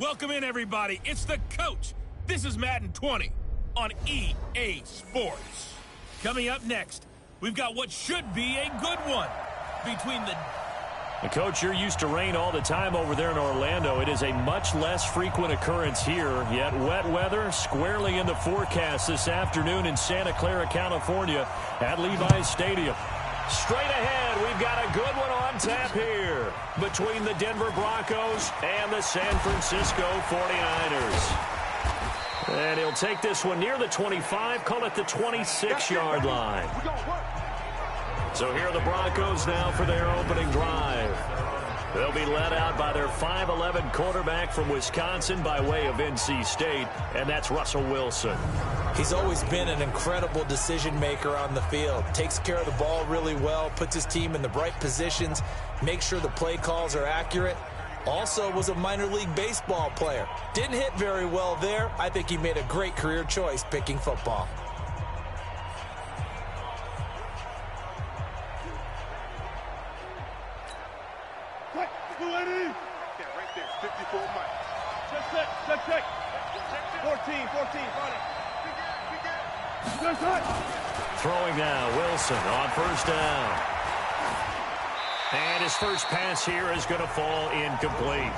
Welcome in, everybody. It's the coach. This is Madden 20 on EA Sports. Coming up next, we've got what should be a good one between the... Coach, you're used to rain all the time over there in Orlando. It is a much less frequent occurrence here, yet wet weather squarely in the forecast this afternoon in Santa Clara, California at Levi's Stadium. Straight ahead, we've got a good one on tap here between the Denver Broncos and the San Francisco 49ers. And he'll take this one near the 25, call it the 26-yard line. So here are the Broncos now for their opening drive. They'll be led out by their 5'11" quarterback from Wisconsin by way of NC State, and that's Russell Wilson. He's always been an incredible decision maker on the field. Takes care of the ball really well, puts his team in the right positions, makes sure the play calls are accurate. Also was a minor league baseball player. Didn't hit very well there. I think he made a great career choice picking football. Throwing now, Wilson on first down. And his first pass here is going to fall incomplete.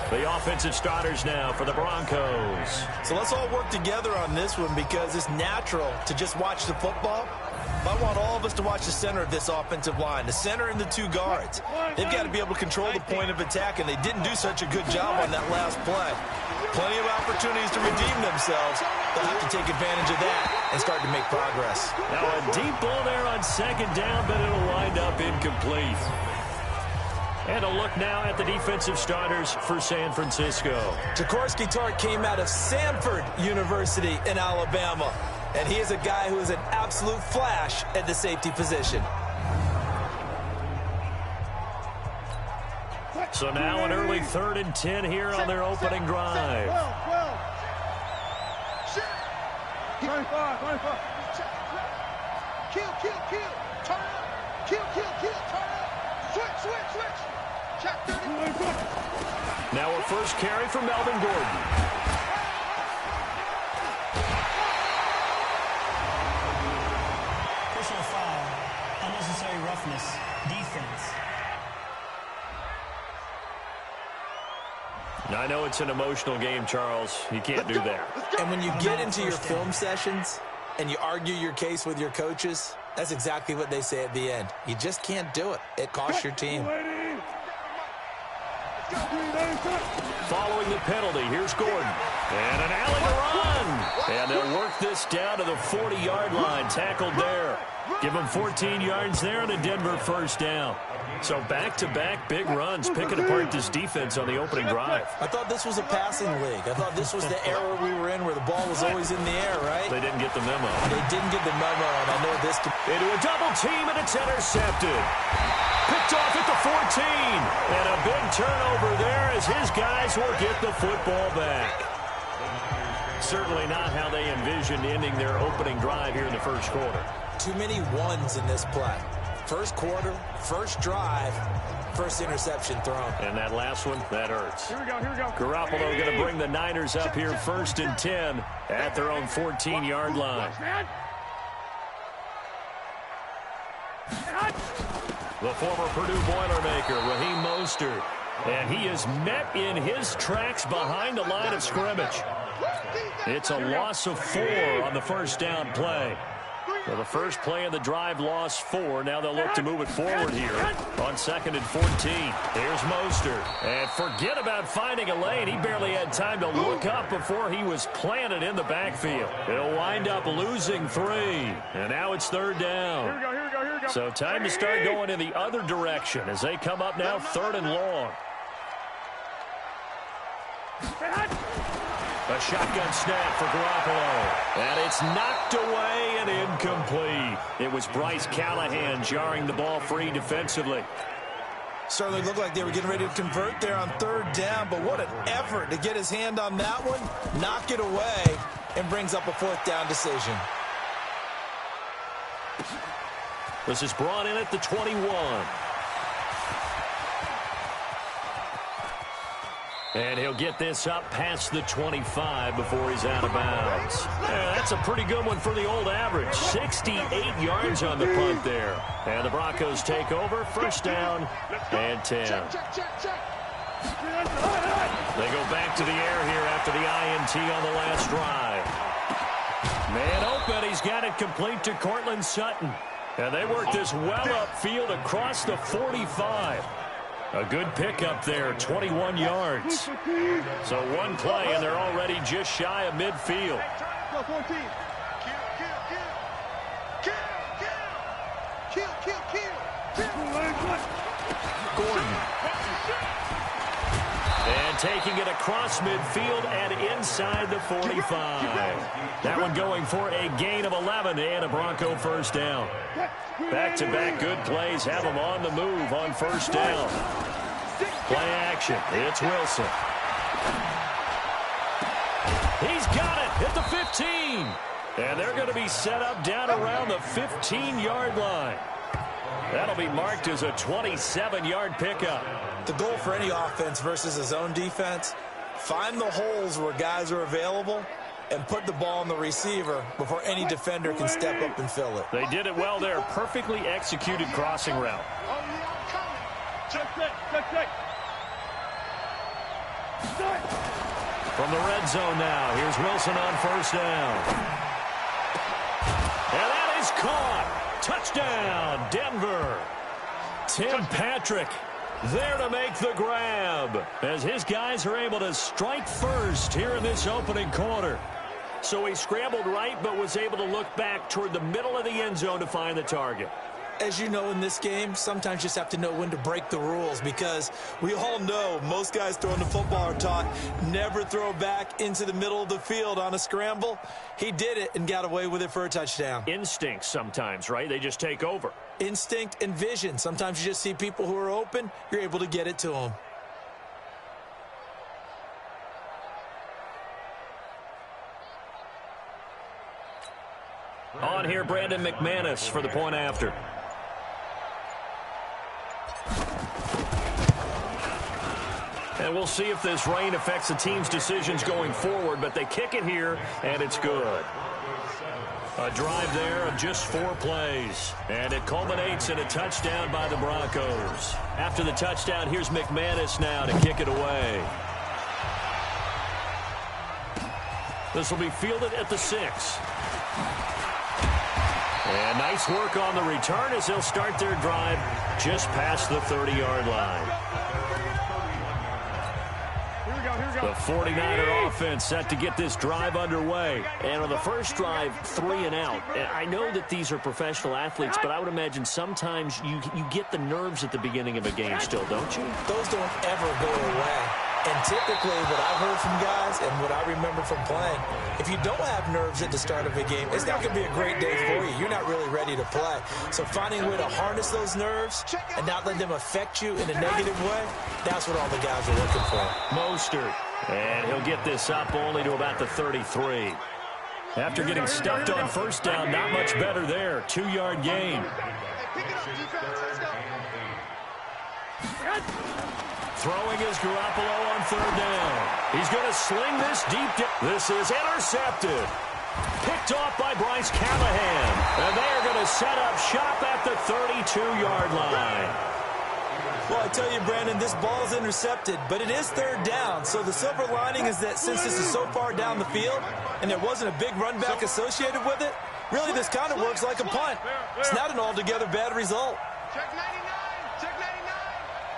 The offensive starters now for the Broncos. So let's all work together on this one because it's natural to just watch the football. I want all of us to watch the center of this offensive line, the center and the two guards. They've got to be able to control the point of attack, and they didn't do such a good job on that last play. Plenty of opportunities to redeem themselves. They'll have to take advantage of that and start to make progress. Now a deep ball there on second down, but it'll wind up incomplete. And a look now at the defensive starters for San Francisco. Jaworski Tartt came out of Samford University in Alabama. And he is a guy who is an absolute flash at the safety position. So now an early 3rd and 10 here on their opening drive. 25. Kill. Turn up. Kill. Turn up. Switch. Check 30. Now a first carry for Melvin Gordon. Personal foul. Unnecessary roughness. Defense. I know it's an emotional game, Charles. You can't do that. And when you get into your film sessions and you argue your case with your coaches, that's exactly what they say at the end. You just can't do it. It costs your team. Following the penalty, here's Gordon. And an alley to run. And they'll work this down to the 40-yard line. Tackled there. Give them 14 yards there and a Denver first down. So back-to-back big runs, picking apart this defense on the opening drive. I thought this was a passing league. I thought this was the era we were in where the ball was always in the air, right? They didn't get the memo. They didn't get the memo, and I know this. Into a double team, and it's intercepted. Picked off at the 14. And a big turnover there as his guys will get the football back. Certainly not how they envisioned ending their opening drive here in the first quarter. Too many ones in this play. First quarter, first drive, first interception thrown. And that last one, that hurts. Here we go. Garoppolo going to bring the Niners up here 1st and 10 at their own 14-yard line. The former Purdue Boilermaker, Raheem Mostert. And he is met in his tracks behind the line of scrimmage. It's a loss of 4 on the first down play. Well, the first play of the drive lost 4. Now they'll look to move it forward here on 2nd and 14. Here's Mostert. And forget about finding a lane. He barely had time to look up before he was planted in the backfield. It'll wind up losing 3. And now it's 3rd down. Here we go. So time to start going in the other direction as they come up now 3rd and long. A shotgun snap for Garoppolo. And it's knocked away and incomplete. It was Bryce Callahan jarring the ball free defensively. Certainly looked like they were getting ready to convert there on 3rd down, but what an effort to get his hand on that one, knock it away, and brings up a 4th down decision. This is brought in at the 21. And he'll get this up past the 25 before he's out of bounds. Yeah, that's a pretty good one for the old average. 68 yards on the punt there. And the Broncos take over. First down and 10. They go back to the air here after the INT on the last drive. Man open. He's got it complete to Cortland Sutton. And they work this well upfield across the 45. A good pickup there, 21 yards. So one play, and they're already just shy of midfield. Gordon. And taking it across midfield and inside the 45. That one going for a gain of 11 and a Bronco first down. Back-to-back good plays have them on the move on first down. Play action. It's Wilson. He's got it at the 15. And they're going to be set up down around the 15-yard line. That'll be marked as a 27-yard pickup. The goal for any offense versus a zone defense, find the holes where guys are available and put the ball on the receiver before any defender can step up and fill it. They did it well there. Perfectly executed crossing route. From the red zone now, here's Wilson on first down. And that is caught. Touchdown, Denver. Tim Patrick there to make the grab as his guys are able to strike first here in this opening quarter. So he scrambled right but was able to look back toward the middle of the end zone to find the target. As you know, in this game, sometimes you just have to know when to break the rules, because we all know most guys throwing the football are taught never throw back into the middle of the field on a scramble. He did it and got away with it for a touchdown. Instinct sometimes, right? They just take over. Instinct and vision. Sometimes you just see people who are open, you're able to get it to them. On here, Brandon McManus for the point after. And we'll see if this rain affects the team's decisions going forward, but they kick it here, and it's good. A drive there of just 4 plays, and it culminates in a touchdown by the Broncos. After the touchdown, here's McManus now to kick it away. This will be fielded at the 6. And nice work on the return as they'll start their drive just past the 30-yard line. The 49er offense set to get this drive underway. And on the first drive, 3 and out. And I know that these are professional athletes, but I would imagine sometimes you get the nerves at the beginning of a game still, don't you? Those don't ever go away. And typically what I've heard from guys and what I remember from playing, if you don't have nerves at the start of a game, it's not going to be a great day for you. You're not really ready to play. So finding a way to harness those nerves and not let them affect you in a negative way, that's what all the guys are looking for. Mostert. And he'll get this up only to about the 33. After getting stuffed on first down, not much better there. 2-yard gain. Throwing is Garoppolo on 3rd down. He's going to sling this deep. This is intercepted. Picked off by Bryce Callahan. And they are going to set up shop at the 32-yard line. Well, I tell you, Brandon, this ball is intercepted, but it is 3rd down. So the silver lining is that since this is so far down the field and there wasn't a big run back associated with it, really this kind of works like a punt. It's not an altogether bad result. Check 99. Check 99.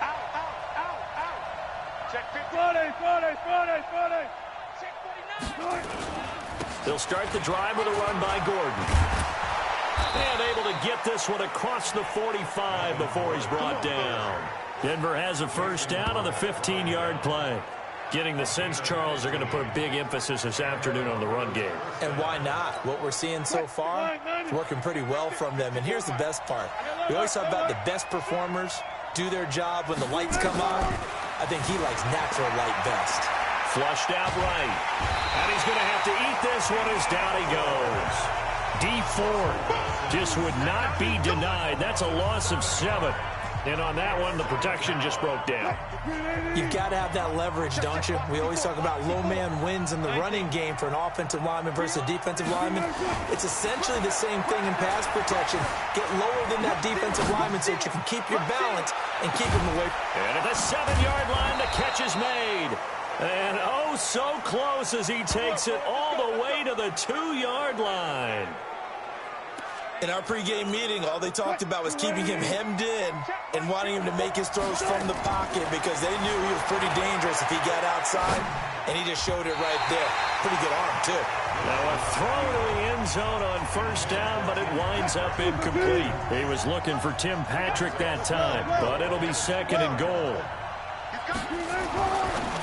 Out, out, out, out. Check 50. 40. Check 49. They'll start the drive with a run by Gordon. And able to get this one across the 45 before he's brought down. Denver has a first down on the 15-yard play. Getting the sense, Charles, they're going to put a big emphasis this afternoon on the run game. And why not? What we're seeing so far is working pretty well from them. And here's the best part. We always talk about the best performers do their job when the lights come on. I think he likes natural light best. Flushed out right. And he's going to have to eat this one as down he goes. D Ford just would not be denied. That's a loss of 7. And on that one, the protection just broke down. You've got to have that leverage, don't you? We always talk about low man wins in the running game for an offensive lineman versus a defensive lineman. It's essentially the same thing in pass protection. Get lower than that defensive lineman so that you can keep your balance and keep him away. And at the 7-yard line, the catch is made. And oh, so close as he takes it all the way to the 2-yard line. In our pregame meeting, all they talked about was keeping him hemmed in and wanting him to make his throws from the pocket because they knew he was pretty dangerous if he got outside, and he just showed it right there. Pretty good arm, too. Now a throw to the end zone on first down, but it winds up incomplete. He was looking for Tim Patrick that time, but it'll be 2nd and goal.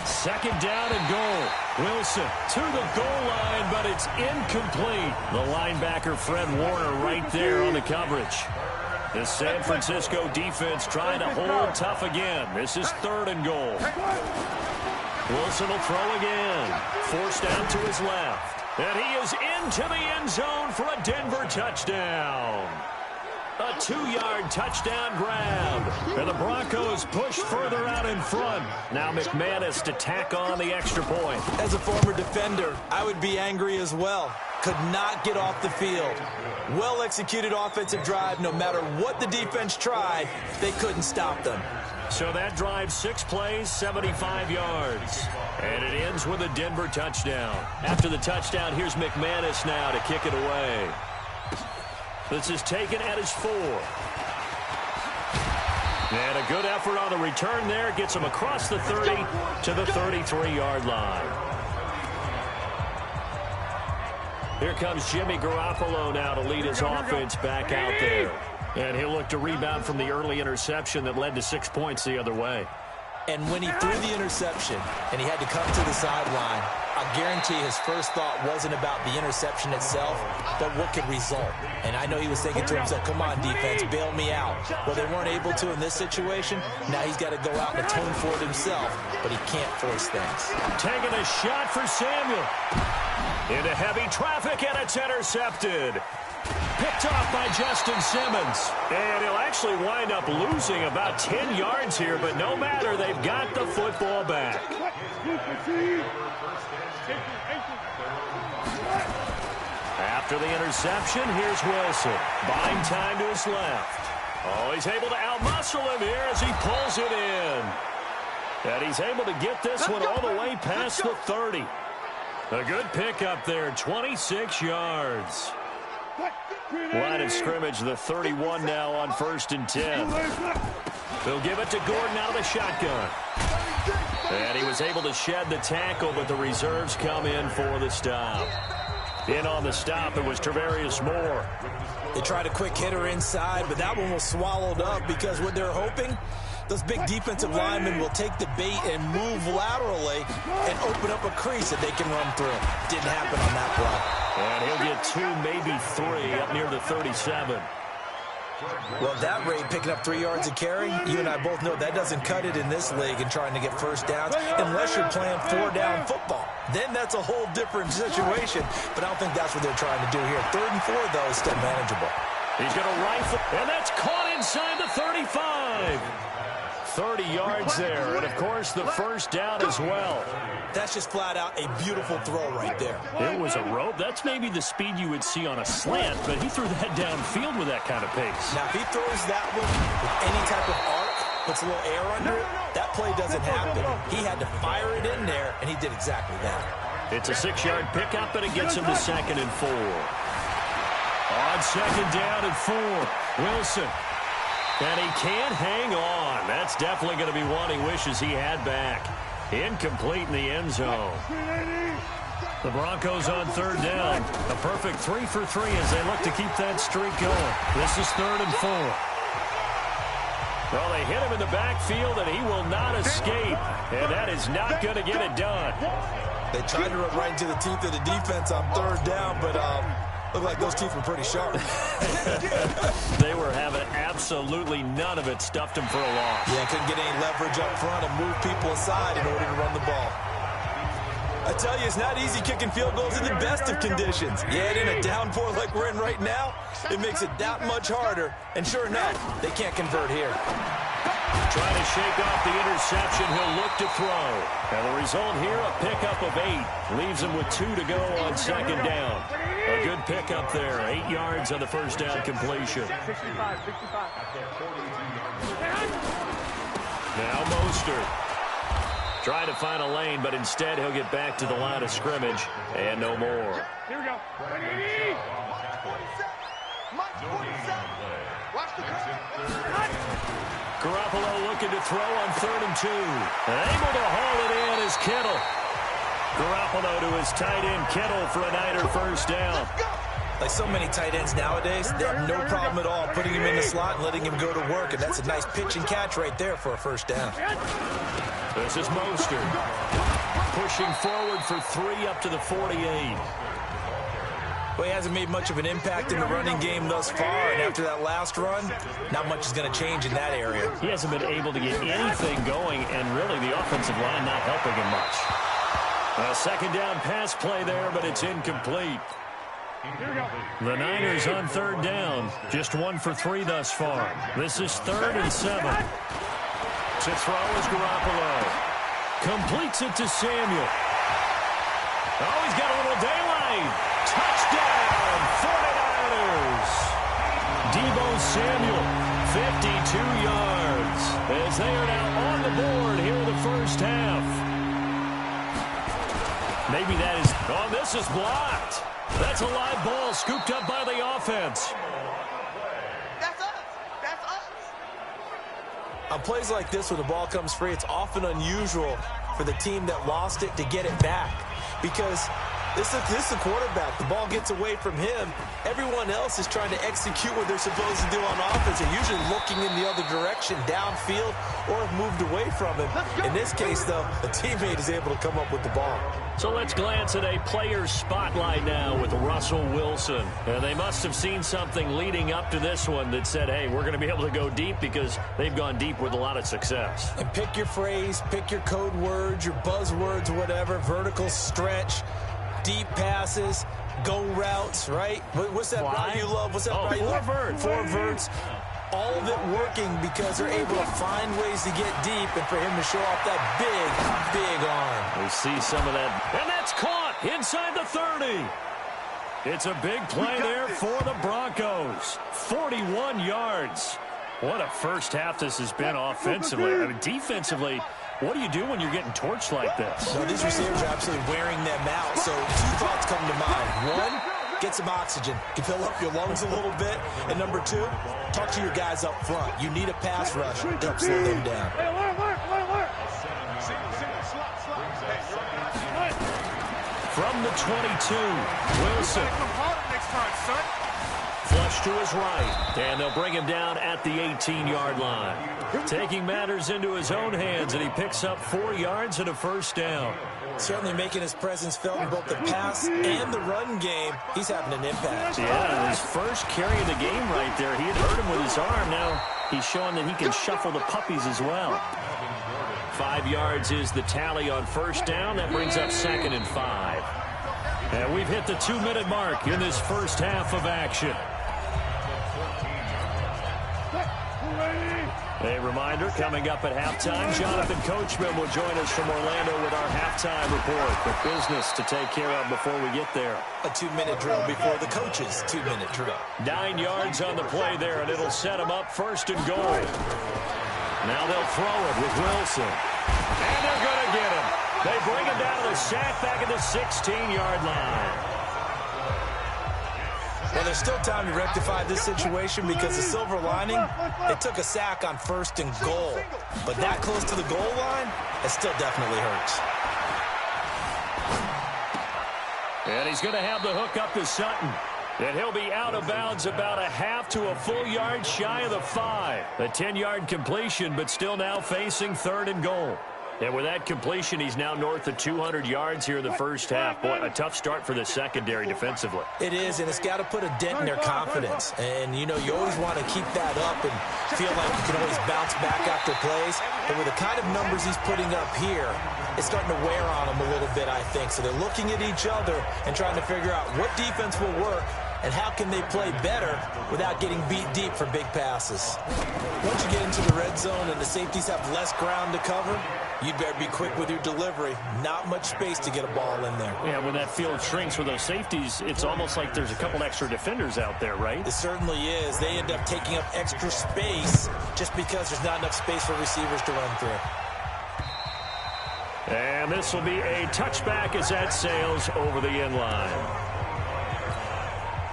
2nd down and goal. Wilson to the goal line, but it's incomplete. The linebacker, Fred Warner, right there on the coverage. The San Francisco defense trying to hold tough again. This is 3rd and goal. Wilson will throw again. Forced out to his left. And he is into the end zone for a Denver touchdown. A 2-yard touchdown grab. And the Broncos push further out in front. Now McManus to tack on the extra point. As a former defender, I would be angry as well. Could not get off the field. Well-executed offensive drive. No matter what the defense tried, they couldn't stop them. So that drive, 6 plays, 75 yards. And it ends with a Denver touchdown. After the touchdown, here's McManus now to kick it away. This is taken at his 4. And a good effort on the return there. Gets him across the 30 to the 33-yard line. Here comes Jimmy Garoppolo now to lead his offense back out there. And he'll look to rebound from the early interception that led to 6 points the other way. And when he threw the interception and he had to come to the sideline, I guarantee his first thought wasn't about the interception itself, but what could result. And I know he was thinking to himself, come on, defense, bail me out. Well, they weren't able to in this situation. Now he's got to go out and atone for it himself, but he can't force things. Taking a shot for Samuel. Into heavy traffic, and it's intercepted. Picked off by Justin Simmons. And he'll actually wind up losing about 10 yards here, but no matter, they've got the football back. After the interception, here's Wilson. Buying time to his left. Oh, he's able to outmuscle him here as he pulls it in. And he's able to get this one all the way past the 30. A good pickup there, 26 yards. Line of scrimmage, the 31 now on 1st and 10. They'll give it to Gordon out of the shotgun. And he was able to shed the tackle, but the reserves come in for the stop. In on the stop, it was Travarius Moore. They tried a quick hitter inside, but that one was swallowed up because what they're hoping, those big defensive linemen will take the bait and move laterally and open up a crease that they can run through. Didn't happen on that play. And he'll get 2, maybe 3 up near the 37. Well, at that rate, picking up 3 yards of carry, you and I both know that doesn't cut it in this league and trying to get first downs unless you're playing 4-down football. Then that's a whole different situation, but I don't think that's what they're trying to do here. 3rd and 4, though, is still manageable. He's going to rifle, and that's caught inside the 35. 30 yards there, and of course the first down as well. That's just flat out a beautiful throw right there. It was a rope. That's maybe the speed you would see on a slant, but he threw that downfield with that kind of pace. Now, if he throws that one with any type of arc, puts a little air under it, that play doesn't happen. He had to fire it in there, and he did exactly that. It's a 6-yard pickup, and it gets him to 2nd and 4. On 2nd down and 4, Wilson. And he can't hang on. That's definitely going to be one he wishes he had back. Incomplete in the end zone. The Broncos on 3rd down. A perfect 3 for 3 as they look to keep that streak going. This is 3rd and 4. Well, they hit him in the backfield, and he will not escape. And that is not going to get it done. They tried to run right into the teeth of the defense on 3rd down, but looked like those teeth were pretty sharp. They were having absolutely none of it. Stuffed him for a loss. Yeah, couldn't get any leverage up front and move people aside in order to run the ball. I tell you, it's not easy kicking field goals in the best of conditions. Yet in a downpour like we're in right now, it makes it that much harder. And sure enough, they can't convert here. Trying to shake off the interception. He'll look to throw. And the result here, a pickup of 8. Leaves him with 2 to go on second down. A good pickup there. 8 yards on the first down completion. 65. Now Mostert. Trying to find a lane, but instead he'll get back to the line of scrimmage. And no more. Here we go. Watch the Garoppolo looking to throw on 3rd and 2. And able to haul it in is Kittle. Garoppolo to his tight end Kittle for a Niner first down. Like so many tight ends nowadays, they have no problem at all putting him in the slot and letting him go to work. And that's a nice pitch and catch right there for a first down. This is Mostert. Pushing forward for 3 up to the 48. Well, he hasn't made much of an impact in the running game thus far, and after that last run, not much is going to change in that area. He hasn't been able to get anything going, and really the offensive line not helping him much. A second down pass play there, but it's incomplete. The Niners on 3rd down. Just 1 for 3 thus far. This is 3rd and 7. To throw is Garoppolo. Completes it to Samuel. Oh, he's got a little daylight. Touchdown, 49ers. Deebo Samuel, 52 yards. As they are now on the board here in the first half. Maybe that is... Oh, this is blocked. That's a live ball scooped up by the offense. That's us. That's us. On plays like this where the ball comes free, it's often unusual for the team that lost it to get it back. Because this is the quarterback. The ball gets away from him. Everyone else is trying to execute what they're supposed to do on offense. They're usually looking in the other direction, downfield, or have moved away from him. In this case, though, a teammate is able to come up with the ball. So let's glance at a player's spotlight now with Russell Wilson. And they must have seen something leading up to this one that said, hey, we're going to be able to go deep because they've gone deep with a lot of success. And pick your phrase, pick your code words, your buzzwords, whatever, vertical stretch, deep passes, go routes, right? What's that route you love? What's that route you love? Four verts. All of it working because they're able to find ways to get deep and for him to show off that big arm. We see some of that. And that's caught inside the 30. It's a big play there for the Broncos. 41 yards. What a first half this has been offensively. I mean, defensively, what do you do when you're getting torched like this? No, these receivers are absolutely wearing them out. So 2 thoughts come to mind. 1, get some oxygen. You fill up your lungs a little bit. And number 2, talk to your guys up front. You need a pass rush to help slow them down. From the 22, Wilson. Flush to his right, and they'll bring him down at the 18-yard line. Taking matters into his own hands, and he picks up 4 yards and a first down. Certainly making his presence felt in both the pass and the run game. He's having an impact. Yeah, his first carry of the game right there. He had hurt him with his arm. Now he's showing that he can shuffle the puppies as well. 5 yards is the tally on first down. That brings up 2nd and 5. And we've hit the 2-minute mark in this first half of action. A reminder, coming up at halftime, Jonathan Coachman will join us from Orlando with our halftime report. The business to take care of before we get there. A 2-minute drill before the coach's 2-minute drill. 9 yards on the play there, and it'll set them up 1st and goal. Now they'll throw it with Wilson. And they're going to get him. They bring him down to the sack back at the 16-yard line. Well, there's still time to rectify this situation because the silver lining, they took a sack on 1st and goal. But that close to the goal line, it still definitely hurts. And he's going to have the hook up to Sutton. And he'll be out of bounds about a half to a full yard shy of the 5. A 10-yard completion, but still now facing 3rd and goal. And with that completion, he's now north of 200 yards here in the first half. Boy, a tough start for the secondary defensively. It is, and it's got to put a dent in their confidence. And, you know, you always want to keep that up and feel like you can always bounce back after plays. But with the kind of numbers he's putting up here, it's starting to wear on them a little bit, I think. So they're looking at each other and trying to figure out what defense will work and how can they play better without getting beat deep for big passes. Once you get into the red zone and the safeties have less ground to cover, you'd better be quick with your delivery. Not much space to get a ball in there. Yeah, when that field shrinks with those safeties, it's almost like there's a couple extra defenders out there, right? It certainly is. They end up taking up extra space just because there's not enough space for receivers to run through. And this will be a touchback as that sails over the end line.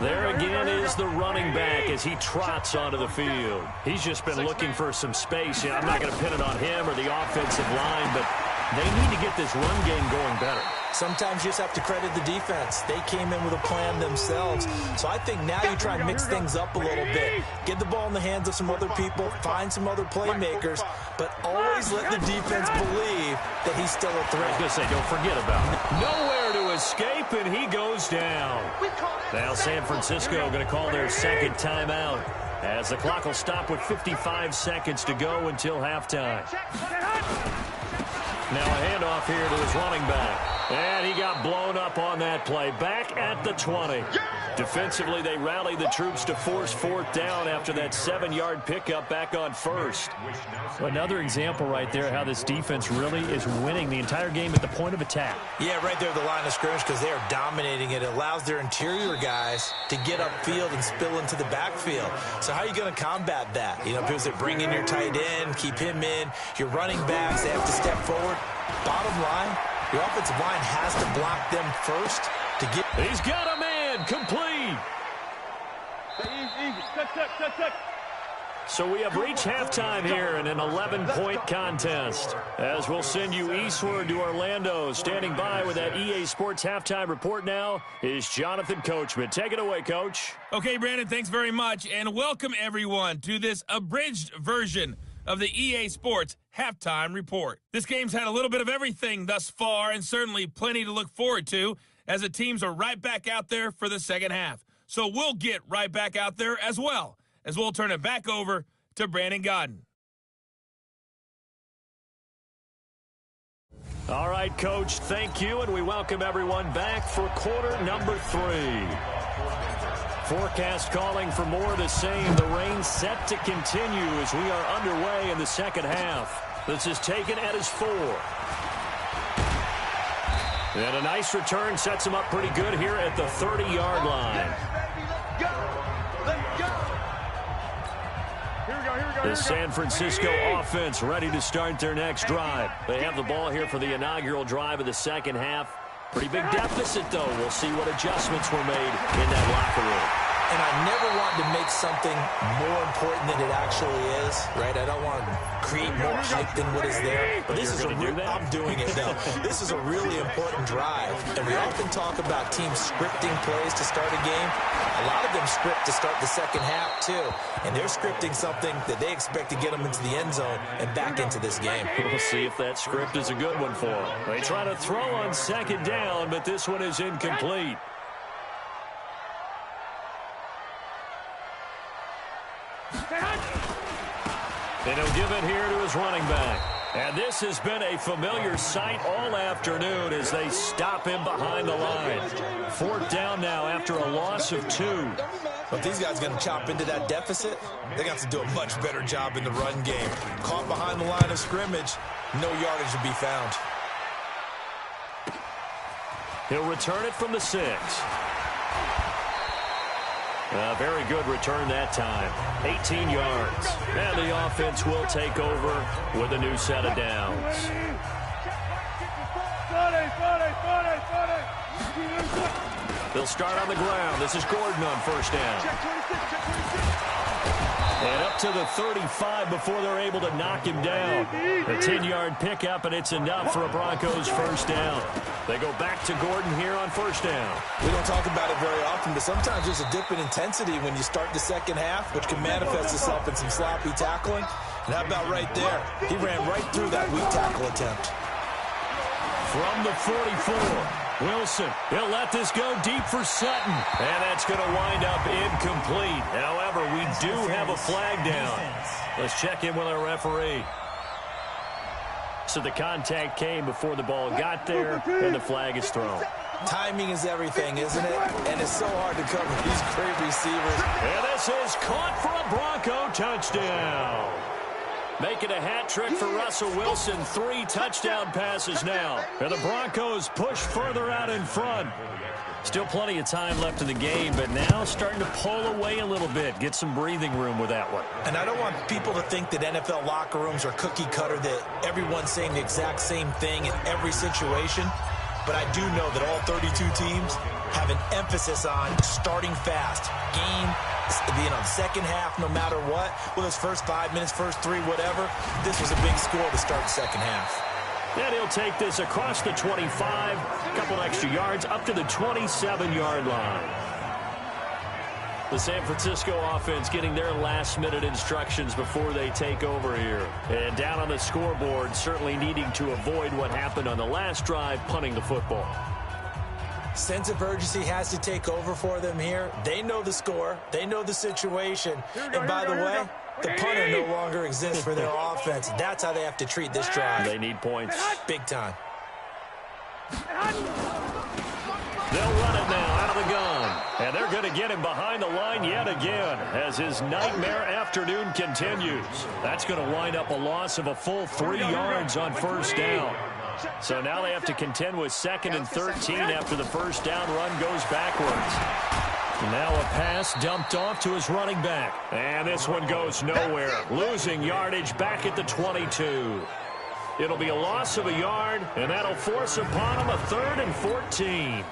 There again is the running back as he trots onto the field. He's just been looking for some space. I'm not going to pin it on him or the offensive line, but they need to get this run game going better. Sometimes you just have to credit the defense. They came in with a plan themselves. So I think now you try and mix things up a little bit. Get the ball in the hands of some other people, find some other playmakers, but always let the defense believe that he's still a threat. I was going to say, don't forget about it. Nowhere to escape, and he goes down. Now San Francisco going to call their second timeout as the clock will stop with 55 seconds to go until halftime. Now a handoff here to his running back. And he got blown up on that play. Back at the 20. Defensively, they rallied the troops to force fourth down after that 7-yard pickup back on first. Another example right there how this defense really is winning the entire game at the point of attack. Yeah, right there at the line of scrimmage because they are dominating it. It allows their interior guys to get upfield and spill into the backfield. So how are you going to combat that? You know, because they bring in your tight end, keep him in. Your running backs, they have to step forward. Bottom line, your offensive line has to block them first to get. He's got a man complete. So we have reached halftime here in an 11-point contest. As we'll send you eastward to Orlando. Standing by with that EA Sports halftime report now is Jonathan Coachman. Take it away, Coach. Okay, Brandon, thanks very much. And welcome, everyone, to this abridged version of the EA Sports halftime report. This game's had a little bit of everything thus far and certainly plenty to look forward to as the teams are right back out there for the second half. So we'll get right back out there as well as we'll turn it back over to Brandon Godden. All right, Coach, thank you, and we welcome everyone back for quarter number 3. Forecast calling for more of the same. The rain set to continue as we are underway in the second half. This is taken at his 4. And a nice return sets him up pretty good here at the 30-yard line. The San Francisco offense ready to start their next drive. They have the ball here for the inaugural drive of the second half. Pretty big deficit, though. We'll see what adjustments were made in that locker room. And I never want to make something more important than it actually is, right? I don't want to create more hype than what is there. But this is I'm doing it now. This is a really important drive. And we often talk about teams scripting plays to start a game. A lot of them script to start the second half, too. And they're scripting something that they expect to get them into the end zone and back into this game. We'll see if that script is a good one for them. They try to throw on second down, but this one is incomplete. And he'll give it here to his running back. And this has been a familiar sight all afternoon as they stop him behind the line. Fourth down now after a loss of 2. But these guys are going to chop into that deficit. They got to do a much better job in the run game. Caught behind the line of scrimmage, no yardage to be found. He'll return it from the 6. A very good return that time. 18 yards. And the offense will take over with a new set of downs. They'll start on the ground. This is Gordon on first down. And up to the 35 before they're able to knock him down. A 10-yard pickup, and it's enough for a Broncos first down. They go back to Gordon here on first down. We don't talk about it very often, but sometimes there's a dip in intensity when you start the second half, which can manifest itself in some sloppy tackling. And how about right there? He ran right through that weak tackle attempt. From the 44. Wilson, he'll let this go deep for Sutton. And that's going to wind up incomplete. However, we do have a flag down. Let's check in with our referee. So the contact came before the ball got there, and the flag is thrown. Timing is everything, isn't it? And it's so hard to cover these great receivers. And this is caught for a Bronco touchdown. Making a hat trick for Russell Wilson. 3 touchdown passes now. And the Broncos push further out in front. Still plenty of time left in the game, but now starting to pull away a little bit. Get some breathing room with that one. And I don't want people to think that NFL locker rooms are cookie cutter, that everyone's saying the exact same thing in every situation. But I do know that all 32 teams have an emphasis on starting fast. Game, being on second half no matter what. Well, it's first 5 minutes, first 3, whatever. This was a big score to start the second half. And he'll take this across the 25, a couple extra yards, up to the 27-yard line. The San Francisco offense getting their last-minute instructions before they take over here. And down on the scoreboard, certainly needing to avoid what happened on the last drive, punting the football. Sense of urgency has to take over for them here. They know the score. They know the situation. And by the way, the punter no longer exists for their offense. That's how they have to treat this drive. They need points. Big time. They'll run it now out of the gun. And they're going to get him behind the line yet again as his nightmare afternoon continues. That's going to wind up a loss of a full 3 yards on first down. So now they have to contend with 2nd and 13 after the first down run goes backwards. Now a pass dumped off to his running back. And this one goes nowhere. Losing yardage back at the 22. It'll be a loss of a yard, and that'll force upon him a 3rd and 14.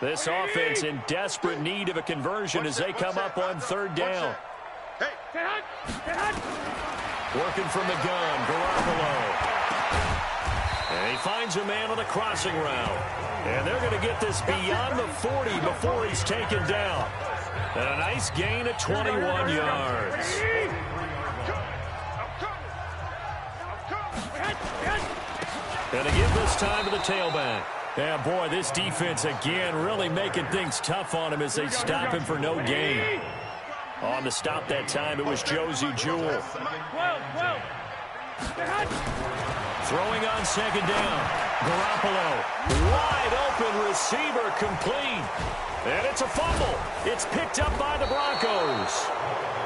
This offense in desperate need of a conversion as they come up on 3rd down. Working from the gun, Garoppolo. And he finds a man on the crossing route. And they're going to get this beyond the 40 before he's taken down. And a nice gain of 21 yards. And to give this time to the tailback. Yeah, boy, this defense again really making things tough on him as they stop him for no gain. On the stop that time, it was Josie Jewell. Throwing on 2nd down. Garoppolo. Wide open receiver complete. And it's a fumble. It's picked up by the Broncos.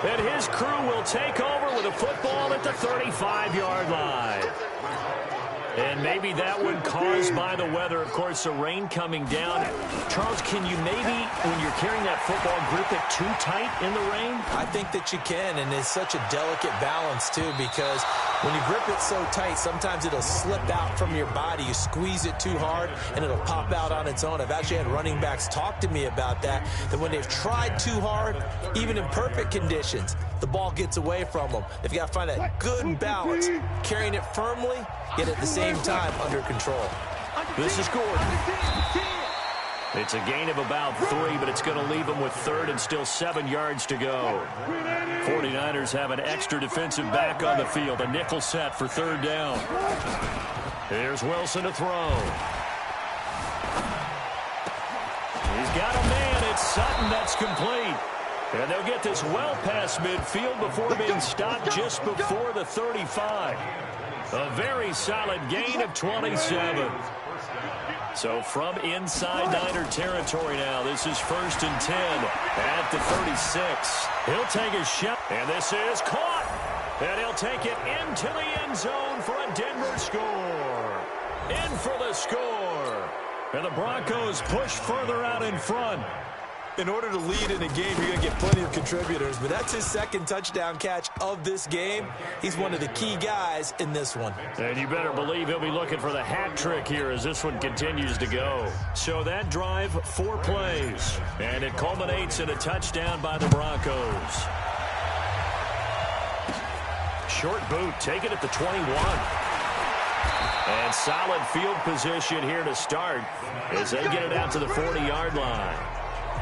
And his crew will take over with a football at the 35-yard line. And maybe that one caused by the weather. Of course, the rain coming down. Charles, can you maybe, when you're carrying that football, grip it too tight in the rain? I think that you can, and it's such a delicate balance, too, because when you grip it so tight, sometimes it'll slip out from your body. You squeeze it too hard, and it'll pop out on its own. I've actually had running backs talk to me about that when they've tried too hard, even in perfect conditions, the ball gets away from them. They've got to find that good balance, carrying it firmly, yet at the same time under control. This is Gordon. It's a gain of about 3, but it's going to leave them with 3rd and still 7 yards to go. 49ers have an extra defensive back on the field. A nickel set for 3rd down. Here's Wilson to throw. He's got a man. It's Sutton that's complete. And they'll get this well past midfield before being stopped just before the 35. A very solid gain of 27. So from inside Niner territory now, this is 1st and 10 at the 36. He'll take a shot, and this is caught. And he'll take it into the end zone for a Denver score. In for the score. And the Broncos push further out in front. In order to lead in a game, you're going to get plenty of contributors, but that's his 2nd touchdown catch of this game. He's one of the key guys in this one. And you better believe he'll be looking for the hat trick here as this one continues to go. So that drive, 4 plays, and it culminates in a touchdown by the Broncos. Short boot, take it at the 21. And solid field position here to start as they get it out to the 40-yard line.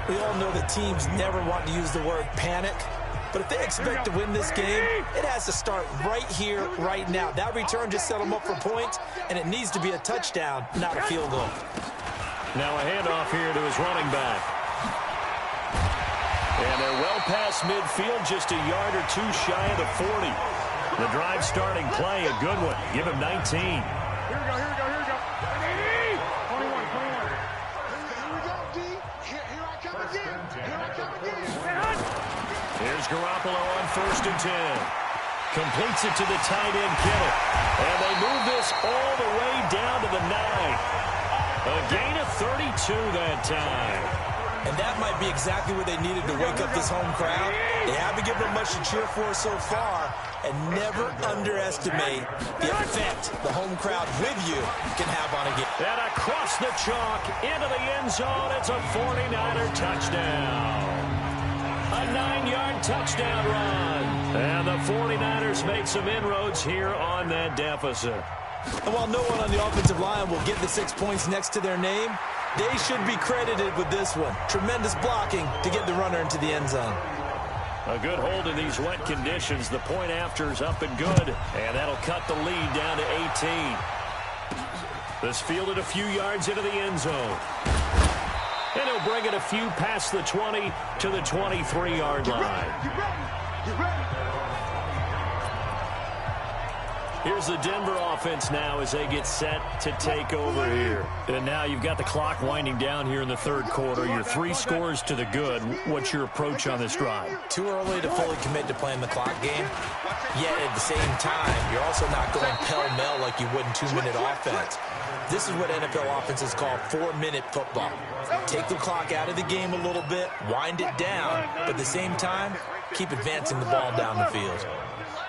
We all know that teams never want to use the word panic, but if they expect to win this game, it has to start right here, right now. That return just set them up for points, and it needs to be a touchdown, not a field goal. Now a handoff here to his running back. And they're well past midfield, just a yard or 2 shy of the 40. The drive starting play, a good one. Give him 19. Here we go. again. Here I come again. Here's Garoppolo on 1st and 10. Completes it to the tight end, Kittle. And they move this all the way down to the 9. A gain of 32 that time. And that might be exactly what they needed to wake up this home crowd. They haven't given them much to cheer for so far. And never underestimate the effect the home crowd with you can have on a game. And across the chalk into the end zone, it's a 49er touchdown. A 9-yard touchdown run. And the 49ers make some inroads here on that deficit. And while no one on the offensive line will get the 6 points next to their name, they should be credited with this one. Tremendous blocking to get the runner into the end zone. A good hold in these wet conditions. The point after is up and good. And that'll cut the lead down to 18. This fielded a few yards into the end zone. And he'll bring it a few past the 20 to the 23-yard line. Get ready. Get ready. Here's the Denver offense now as they get set to take over here. And now you've got the clock winding down here in the 3rd quarter. Your 3 scores to the good. What's your approach on this drive? Too early to fully commit to playing the clock game. Yet at the same time, you're also not going pell-mell like you would in 2-minute offense. This is what NFL offenses call 4-minute football. Take the clock out of the game a little bit, wind it down, but at the same time, keep advancing the ball down the field.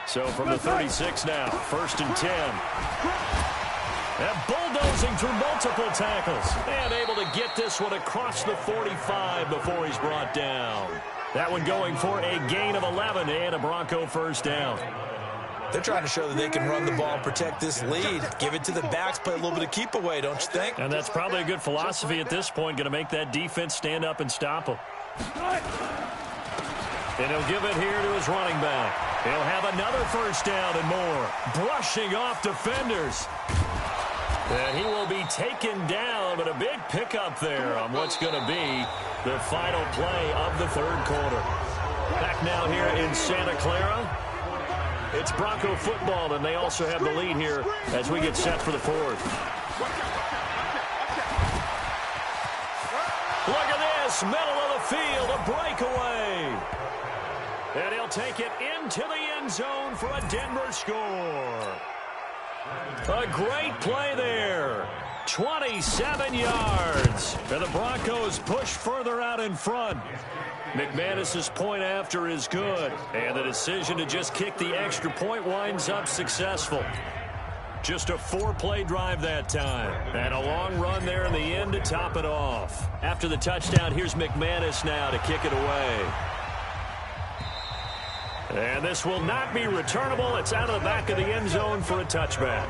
So from the 36 now, 1st and 10. And bulldozing through multiple tackles. And able to get this one across the 45 before he's brought down. That one going for a gain of 11 and a Bronco 1st down. They're trying to show that they can run the ball and protect this lead. Give it to the backs, play a little bit of keep away, don't you think? And that's probably a good philosophy at this point. Going to make that defense stand up and stop him. And he'll give it here to his running back. He'll have another 1st down and more. Brushing off defenders. And he will be taken down, but a big pickup there on what's going to be the final play of the 3rd quarter. Back now here in Santa Clara. It's Bronco football, and they also have the lead here as we get set for the 4th. Look at this, middle of the field, a breakaway. And he'll take it into the end zone for a Denver score. A great play there. 27 yards. And the Broncos push further out in front. McManus's point after is good. And the decision to just kick the extra point winds up successful. Just a 4-play drive that time. And a long run there in the end to top it off. After the touchdown, here's McManus now to kick it away. And this will not be returnable. It's out of the back of the end zone for a touchback.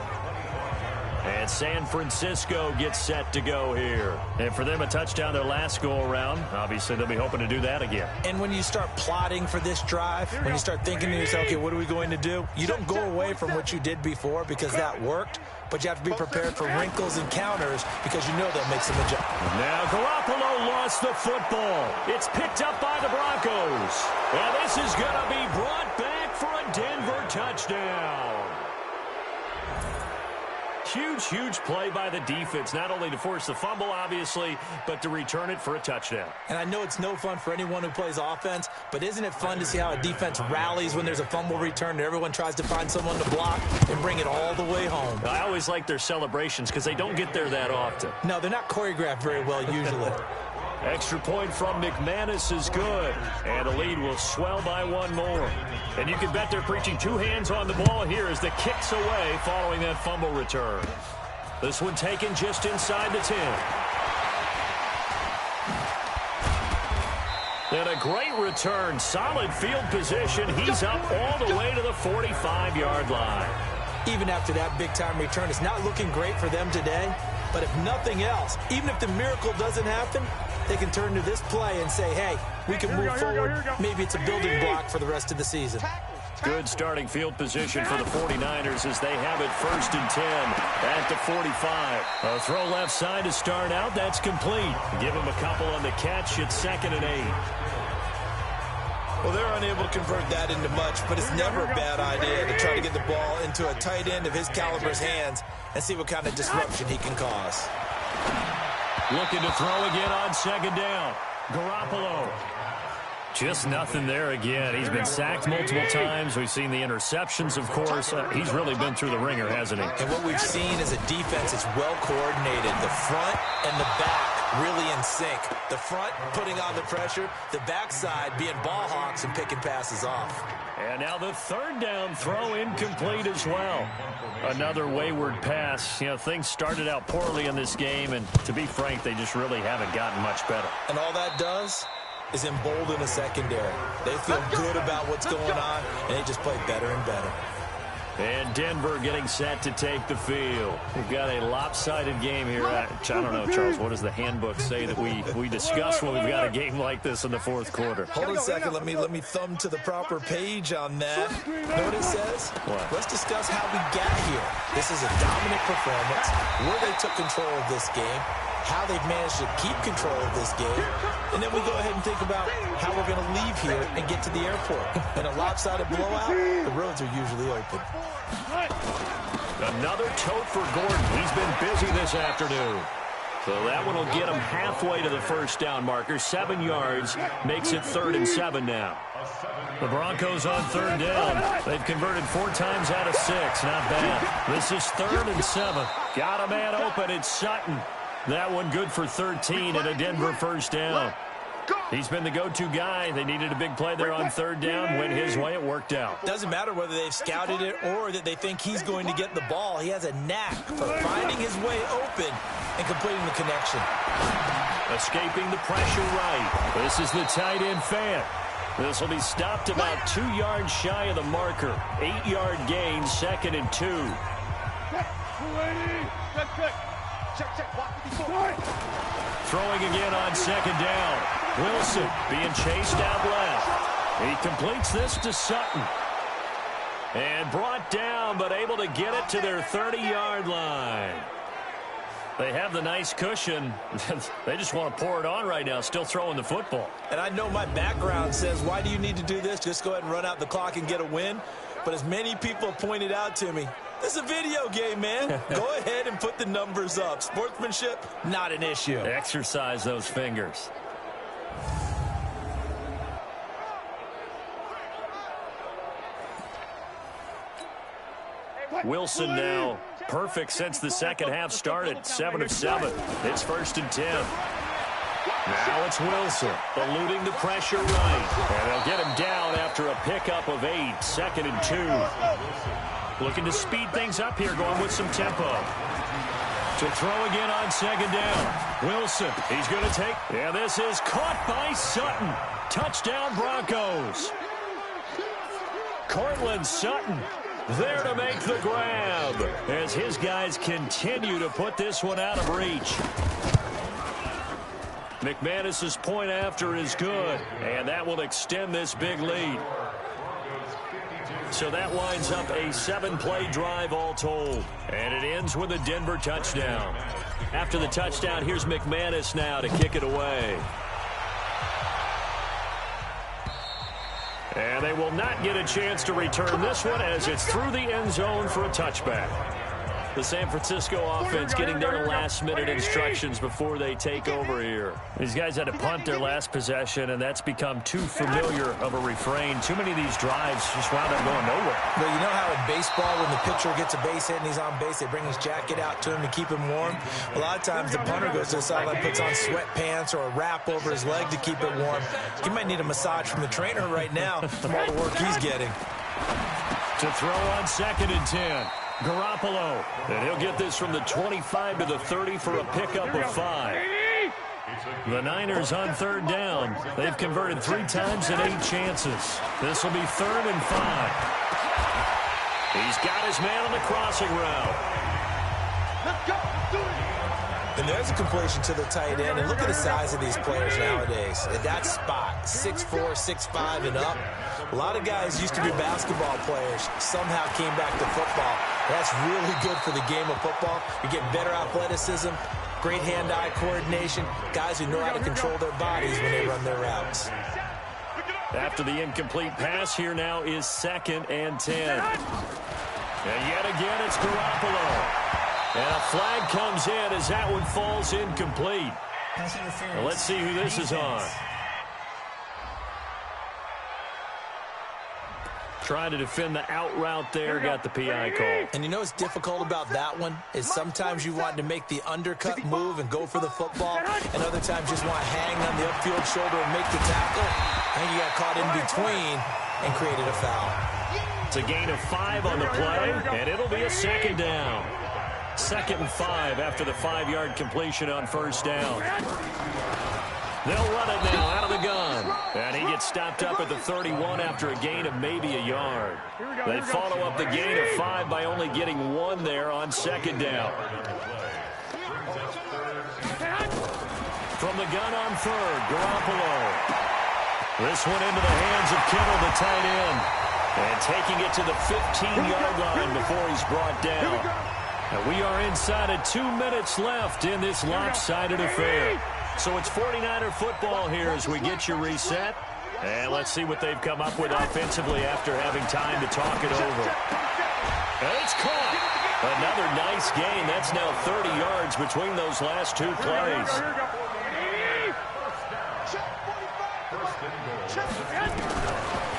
And San Francisco gets set to go here. And for them, a touchdown their last go-around. Obviously, they'll be hoping to do that again. And when you start plotting for this drive, when you start thinking to yourself, okay, what are we going to do? You don't go away from what you did before because that worked, but you have to be prepared for wrinkles and counters because you know they'll make some adjustments. Now Garoppolo lost the football. It's picked up by the Broncos. And this is going to be brought back for a Denver touchdown. Huge play by the defense, not only to force the fumble, obviously, but to return it for a touchdown. And I know it's no fun for anyone who plays offense, but isn't it fun to see how a defense rallies when there's a fumble return and everyone tries to find someone to block and bring it all the way home? I always like their celebrations because they don't get there that often. No, they're not choreographed very well usually. Extra point from McManus is good. And the lead will swell by one more. And you can bet they're preaching 2 hands on the ball here as the kick's away following that fumble return. This one taken just inside the 10. And a great return. Solid field position. He's up all the way to the 45-yard line. Even after that big-time return, it's not looking great for them today. But if nothing else, even if the miracle doesn't happen, they can turn to this play and say, hey, we can move forward. Maybe it's a building block for the rest of the season. Good starting field position for the 49ers as they have it 1st and 10 at the 45. A throw left side to start out. That's complete. Give them a couple on the catch. It's 2nd and 8. Well, they're unable to convert that into much, but it's never a bad idea to try to get the ball into a tight end of his caliber's hands and see what kind of disruption he can cause. Looking to throw again on second down. Garoppolo. Just nothing there again. He's been sacked multiple times. We've seen the interceptions, of course. He's really been through the ringer, hasn't he? And what we've seen is a defense that's well coordinated. The front and the back really in sync. The front putting on the pressure. The backside being ball hawks and picking passes off. And now the third down throw incomplete as well. Another wayward pass. You know, things started out poorly in this game, and to be frank, they just really haven't gotten much better. And all that does is embolden the secondary. They feel good about what's going on, and they just play better and better. And Denver getting set to take the field. We've got a lopsided game here. I don't know, Charles, what does the handbook say that we discuss when we've got a game like this in the fourth quarter? Hold on a second. Let me thumb to the proper page on that. Know what it says? What? Let's discuss how we got here. This is a dominant performance, where they took control of this game, how they've managed to keep control of this game, and then we go ahead and think about how we're going to leave here and get to the airport. In a lopsided blowout, the roads are usually open. Another tote for Gordon. He's been busy this afternoon. So that one will get him halfway to the first down marker. 7 yards makes it 3rd and 7 now. The Broncos on 3rd down. They've converted 4 times out of 6. Not bad. This is 3rd and 7. Got a man open. It's Sutton. That one good for 13 and a Denver first down. He's been the go-to guy. They needed a big play there on 3rd down. Went his way. It worked out. Doesn't matter whether they've scouted it or that they think he's going to get the ball. He has a knack for finding his way open and completing the connection. Escaping the pressure right. This is the tight end fan. This will be stopped about 2 yards shy of the marker. 8-yard gain, 2nd and 2. Throwing again on 2nd down. Wilson being chased out left. He completes this to Sutton. And brought down, but able to get it to their 30-yard line. They have the nice cushion. They just want to pour it on right now, still throwing the football. And I know my background says, why do you need to do this? Just go ahead and run out the clock and get a win. But as many people pointed out to me, this is a video game, man. Go ahead and put the numbers up. Sportsmanship, not an issue. Exercise those fingers. Wilson now perfect since the second half started. 7 of 7. It's 1st and 10. Now it's Wilson eluding the pressure right. And they'll get him down after a pickup of 8. 2nd and 2. Looking to speed things up here, going with some tempo. To throw again on 2nd down. Wilson, he's going to take. Yeah, this is caught by Sutton. Touchdown Broncos. Cortland Sutton there to make the grab as his guys continue to put this one out of reach. McManus's point after is good, and that will extend this big lead. So that winds up a 7-play drive all told, and it ends with a Denver touchdown. After the touchdown, here's McManus now to kick it away. And they will not get a chance to return this one as it's through the end zone for a touchback. The San Francisco offense getting their last-minute instructions before they take over here. These guys had to punt their last possession, and that's become too familiar of a refrain. Too many of these drives just wound up going nowhere. Well, you know how in baseball, when the pitcher gets a base hit and he's on base, they bring his jacket out to him to keep him warm? A lot of times the punter goes to the sideline, puts on sweatpants or a wrap over his leg to keep it warm. He might need a massage from the trainer right now from all the work he's getting. To throw on 2nd and 10. Garoppolo, and he'll get this from the 25 to the 30 for a pickup of 5. The Niners on 3rd down. They've converted 3 times and 8 chances. This will be 3rd and 5. He's got his man on the crossing route. Let's go. Do it. And there's a completion to the tight end. And look at the size of these players nowadays. At that spot, 6'4", 6'5", and up. A lot of guys used to be basketball players, somehow came back to football. That's really good for the game of football. You get better athleticism, great hand-eye coordination, guys who know how to control their bodies when they run their routes. After the incomplete pass, here now is 2nd and 10. And yet again, it's Garoppolo. And a flag comes in as that one falls incomplete. Now let's see who this is on. Trying to defend the out route there, got the PI call. And you know what's difficult about that one is sometimes you want to make the undercut move and go for the football, and other times just want to hang on the upfield shoulder and make the tackle. I think you got caught in between and created a foul. It's a gain of 5 on the play, and it'll be a second down. 2nd and 5 after the 5-yard completion on first down. They'll run it now out of the gun. And he gets stopped up at the 31 after a gain of maybe a yard. They follow up the gain of 5 by only getting 1 there on 2nd down. From the gun on 3rd, Garoppolo. This one into the hands of Kittle, the tight end. And taking it to the 15-yard line before he's brought down. And we are inside of 2 minutes left in this lopsided affair. So it's 49er football here as we get your reset. And let's see what they've come up with offensively after having time to talk it over. And it's caught. Another nice gain. That's now 30 yards between those last 2 plays.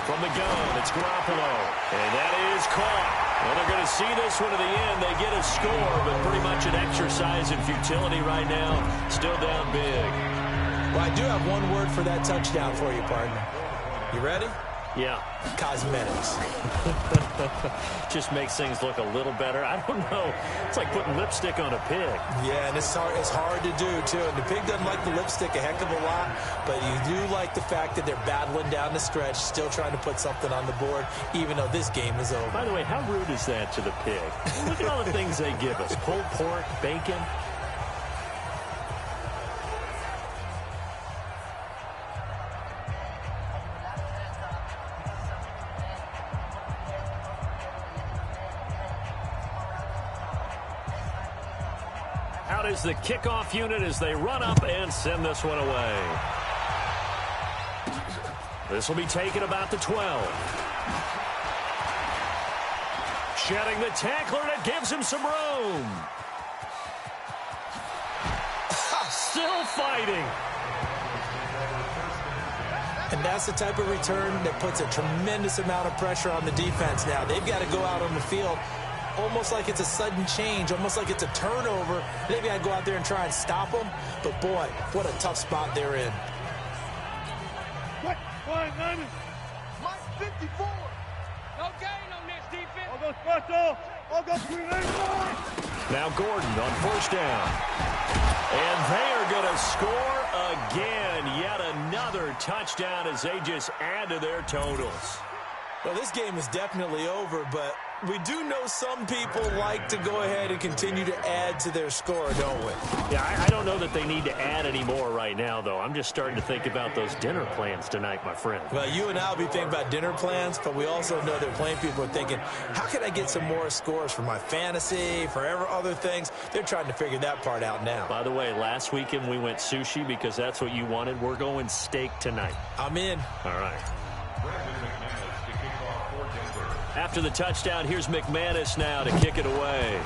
From the gun, it's Garoppolo. And that is caught. Well, they're going to see this one to the end. They get a score, but pretty much an exercise in futility right now. Still down big. Well, I do have one word for that touchdown for you, partner. You ready? Yeah. Cosmetics. Just makes things look a little better. I don't know. It's like putting lipstick on a pig. Yeah, and it's hard to do, too. And the pig doesn't like the lipstick a heck of a lot, but you do like the fact that they're battling down the stretch, still trying to put something on the board, even though this game is over. By the way, how rude is that to the pig? Look at all the things they give us. Pulled pork, bacon. Out is the kickoff unit as they run up and send this one away. This will be taken about the 12. Shedding the tackler, and it gives him some room. Still fighting. And that's the type of return that puts a tremendous amount of pressure on the defense now. They've got to go out on the field almost like it's a sudden change, almost like it's a turnover. They've got to go out there and try and stop them. But, boy, what a tough spot they're in. What? 54. No gain on this defense. I'll go special. I'll go 3-8. Now Gordon on first down. And they are going to score again. Yet another touchdown as they just add to their totals. Well, this game is definitely over, but we do know some people like to go ahead and continue to add to their score, don't we? Yeah, I don't know that they need to add any more right now, though. I'm just starting to think about those dinner plans tonight, my friend. Well, you and I will be thinking about dinner plans, but we also know that playing people are thinking, how can I get some more scores for my fantasy, for other things? They're trying to figure that part out now. By the way, last weekend we went sushi because that's what you wanted. We're going steak tonight. I'm in. All right. After the touchdown, here's McManus now to kick it away.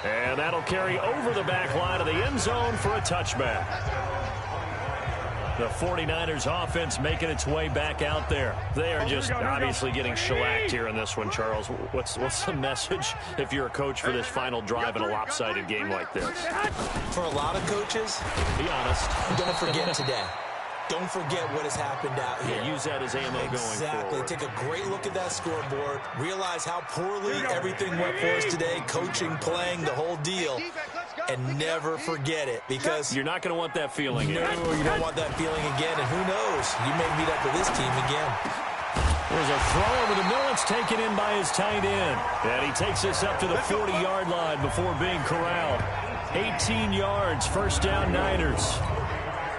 And that'll carry over the back line of the end zone for a touchback. The 49ers offense making its way back out there. They are just obviously getting shellacked here in this one, Charles. What's the message if you're a coach for this final drive in a lopsided game like this? For a lot of coaches, be honest. Don't forget today. Don't forget what has happened out here. Yeah, use that as ammo going forward. Exactly. Take a great look at that scoreboard. Realize how poorly everything went for us today. Coaching, playing, the whole deal. And never forget it, because you're not going to want that feeling again. No, you don't want that feeling again. And who knows? You may meet up with this team again. There's a throw over the middle. It's taken in by his tight end. And he takes this up to the 40-yard line before being corralled. 18 yards, first down Niners.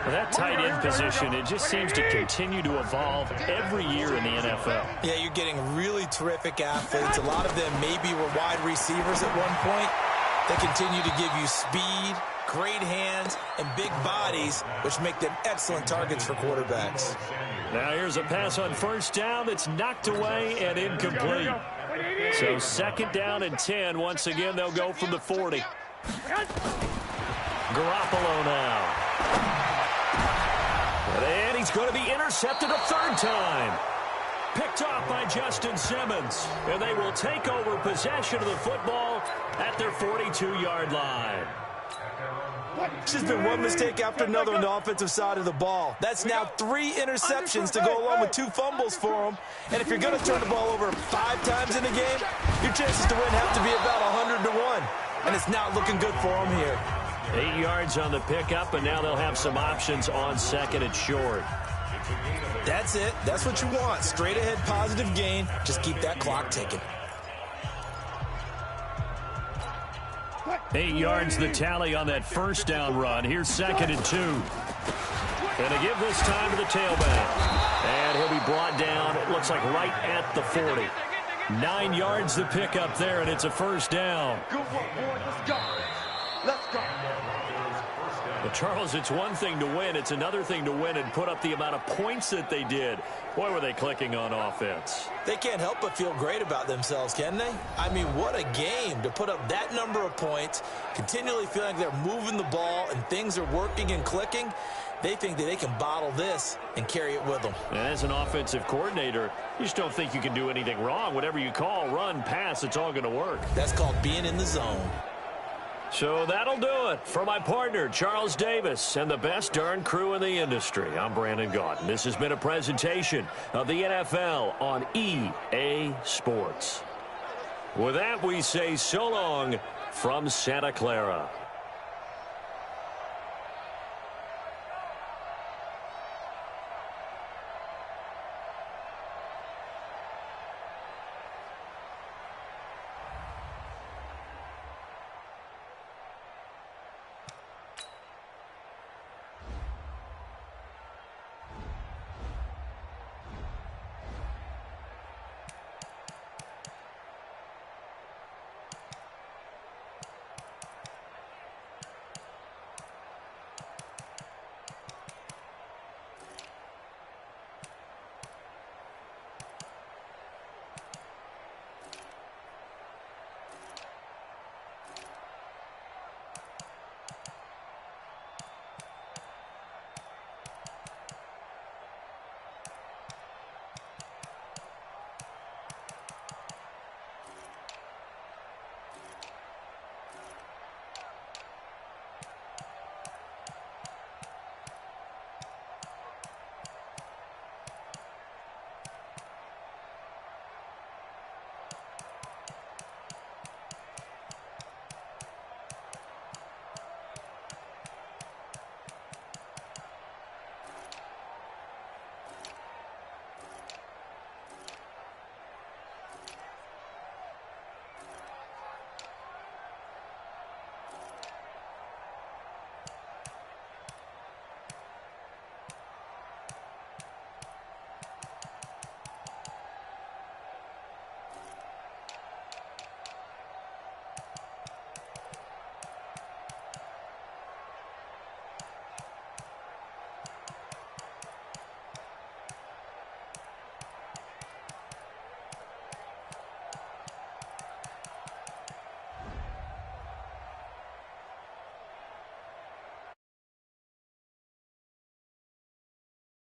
That tight end position, it just seems to continue to evolve every year in the NFL. Yeah, you're getting really terrific athletes. A lot of them maybe were wide receivers at one point. They continue to give you speed, great hands, and big bodies, which make them excellent targets for quarterbacks. Now here's a pass on first down that's knocked away and incomplete. So second down and 10. Once again, they'll go from the 40. Garoppolo now. And he's going to be intercepted a third time. Picked off by Justin Simmons. And they will take over possession of the football at their 42-yard line. It's just been one mistake after another on the offensive side of the ball. That's now 3 interceptions to go along with 2 fumbles for them. And if you're going to turn the ball over 5 times in a game, your chances to win have to be about 100 to 1. And it's not looking good for them here. 8 yards on the pickup, and now they'll have some options on second and short. That's it. That's what you want. Straight ahead positive gain. Just keep that clock ticking. 8 yards the tally on that first down run. Here's second and 2. And to give this time to the tailback. And he'll be brought down, it looks like right at the 40. 9 yards the pickup there, and it's a first down. Good work, boys. Let's go. Let's go. But Charles, it's one thing to win. It's another thing to win and put up the amount of points that they did. Boy, were they clicking on offense. They can't help but feel great about themselves, can they? I mean, what a game to put up that number of points, continually feeling like they're moving the ball and things are working and clicking. They think that they can bottle this and carry it with them. And as an offensive coordinator, you just don't think you can do anything wrong. Whatever you call, run, pass, it's all going to work. That's called being in the zone. So that'll do it for my partner, Charles Davis, and the best darn crew in the industry. I'm Brandon Gaudin. This has been a presentation of the NFL on EA Sports. With that, we say so long from Santa Clara.